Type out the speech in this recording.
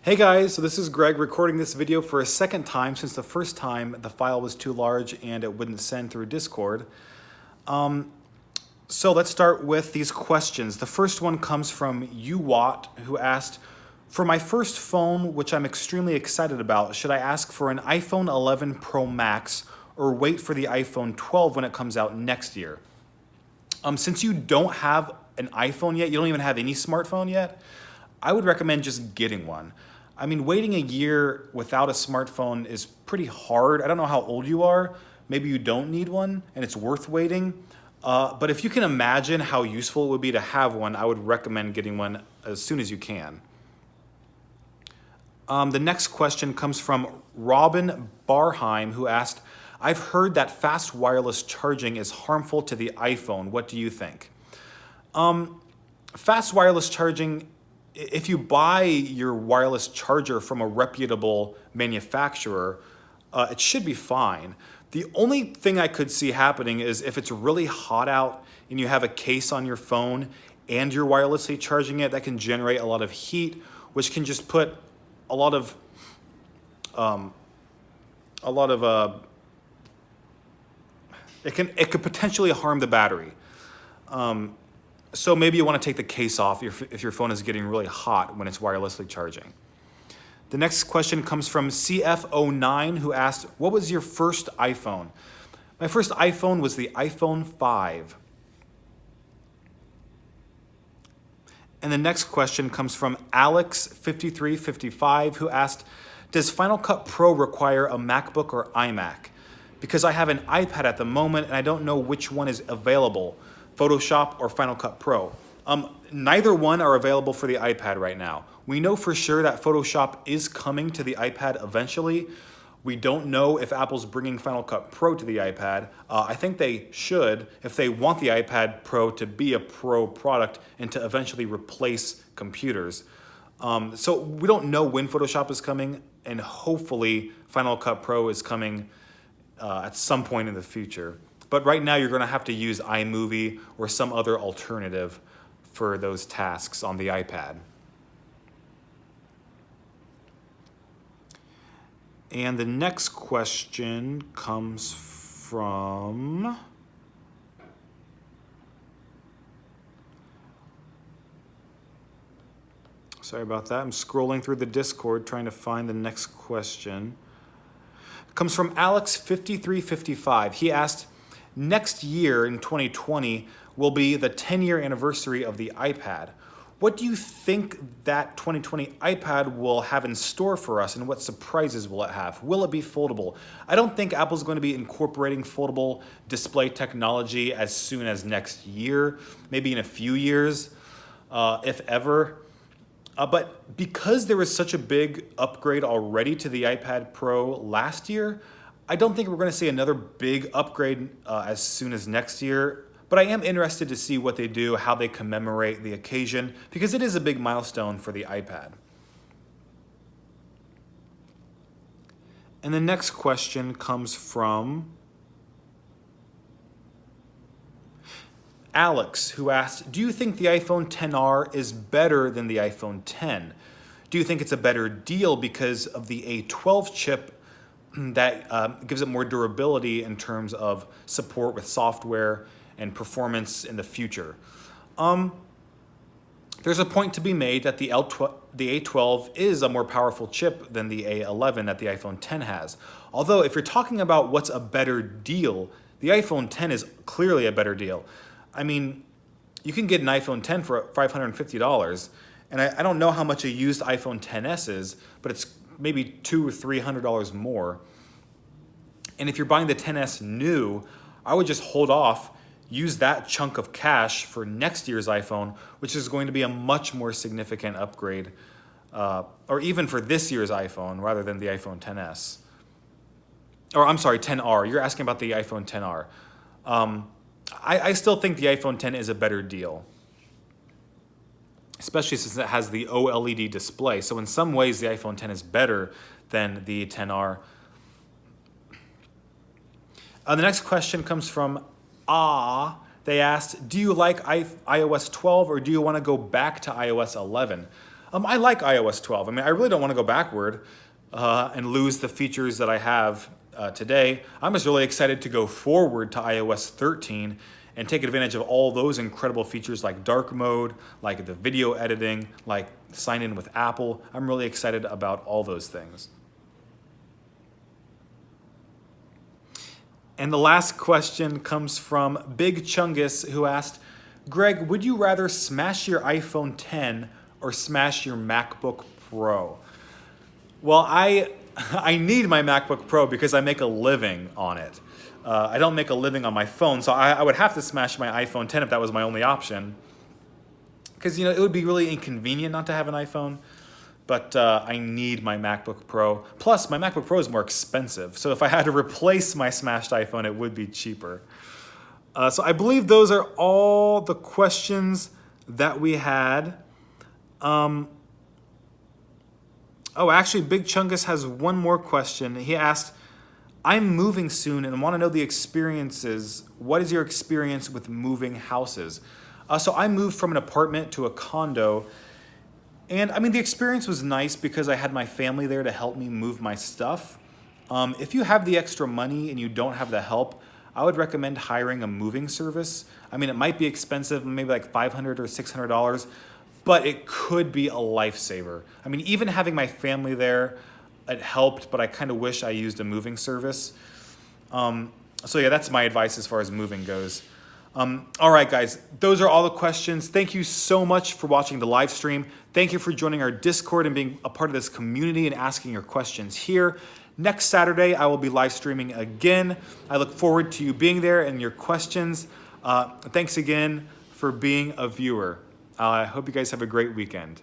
Hey guys, so this is Greg recording this video for a second time since the first time the file was too large and it wouldn't send through Discord. So let's start with these questions. The first one comes from UWatt, who asked, for my first phone, which I'm extremely excited about, should I ask for an iPhone 11 Pro Max or wait for the iPhone 12 when it comes out next year? Since you don't have an iPhone yet, you don't even have any smartphone yet, I would recommend just getting one. I mean, waiting a year without a smartphone is pretty hard. I don't know how old you are. Maybe you don't need one and it's worth waiting. But if you can imagine how useful it would be to have one, I would recommend getting one as soon as you can. The next question comes from Robin Barheim, who asked, I've heard that fast wireless charging is harmful to the iPhone. What do you think? Fast wireless charging, if you buy your wireless charger from a reputable manufacturer, it should be fine. The only thing I could see happening is if it's really hot out and you have a case on your phone and you're wirelessly charging it, that can generate a lot of heat, which can just put a lot of it could potentially harm the battery. So maybe you want to take the case off if your phone is getting really hot when it's wirelessly charging. The next question comes from CF09, who asked, what was your first iPhone? My first iPhone was the iPhone 5. And the next question comes from Alex5355, who asked, does Final Cut Pro require a MacBook or iMac? Because I have an iPad at the moment and I don't know which one is available, Photoshop or Final Cut Pro. Neither one are available for the iPad right now. We know for sure that Photoshop is coming to the iPad eventually. We don't know if Apple's bringing Final Cut Pro to the iPad. I think they should if they want the iPad Pro to be a pro product and to eventually replace computers. So we don't know when Photoshop is coming, and hopefully Final Cut Pro is coming at some point in the future. But right now you're going to have to use iMovie or some other alternative for those tasks on the iPad. And the next question comes from sorry about that. I'm scrolling through the Discord trying to find the next question. It comes from Alex5355. He asked, next year in 2020 will be the 10-year anniversary of the iPad. What do you think that 2020 iPad will have in store for us, and what surprises will it have? Will it be foldable? I don't think Apple's going to be incorporating foldable display technology as soon as next year, maybe in a few years, if ever. But because there was such a big upgrade already to the iPad Pro last year, I don't think we're going to see another big upgrade as soon as next year. But I am interested to see what they do, how they commemorate the occasion, because it is a big milestone for the iPad. And the next question comes from Alex, who asked, do you think the iPhone XR is better than the iPhone X? Do you think it's a better deal because of the A12 chip that gives it more durability in terms of support with software and performance in the future? There's a point to be made that the A12 is a more powerful chip than the A11 that the iPhone X has. Although if you're talking about what's a better deal, the iPhone X is clearly a better deal. I mean, you can get an iPhone X for $550, and I don't know how much a used iPhone XS is, but it's maybe $200 or $300 more. And if you're buying the XS new, I would just hold off, use that chunk of cash for next year's iPhone, which is going to be a much more significant upgrade, or even for this year's iPhone rather than the iPhone XS. Or I'm sorry, XR. You're asking about the iPhone XR. I still think the iPhone X is a better deal, especially since it has the OLED display. So in some ways, the iPhone X is better than the XR. The next question comes from They asked, do you like iOS 12 or do you want to go back to iOS 11? I like iOS 12. I mean, I really don't want to go backward and lose the features that I have today. I'm just really excited to go forward to iOS 13 and take advantage of all those incredible features like dark mode, like the video editing, like sign in with Apple. I'm really excited about all those things. And the last question comes from Big Chungus, who asked, Greg, would you rather smash your iPhone 10 or smash your MacBook Pro? Well, I need my MacBook Pro because I make a living on it. I don't make a living on my phone, so I would have to smash my iPhone 10 if that was my only option. Because, it would be really inconvenient not to have an iPhone. But I need my MacBook Pro. Plus, my MacBook Pro is more expensive. So if I had to replace my smashed iPhone, it would be cheaper. So I believe those are all the questions that we had. Actually, Big Chungus has one more question. He asked, I'm moving soon and want to know the experiences. What is your experience with moving houses? So I moved from an apartment to a condo. And I mean, the experience was nice because I had my family there to help me move my stuff. If you have the extra money and you don't have the help, I would recommend hiring a moving service. I mean, it might be expensive, maybe like $500 or $600, but it could be a lifesaver. I mean, even having my family there, it helped, but I kind of wish I used a moving service. So yeah, that's my advice as far as moving goes. All right, guys, those are all the questions. Thank you so much for watching the live stream. Thank you for joining our Discord and being a part of this community and asking your questions here. Next Saturday, I will be live streaming again. I look forward to you being there and your questions. Thanks again for being a viewer. I hope you guys have a great weekend.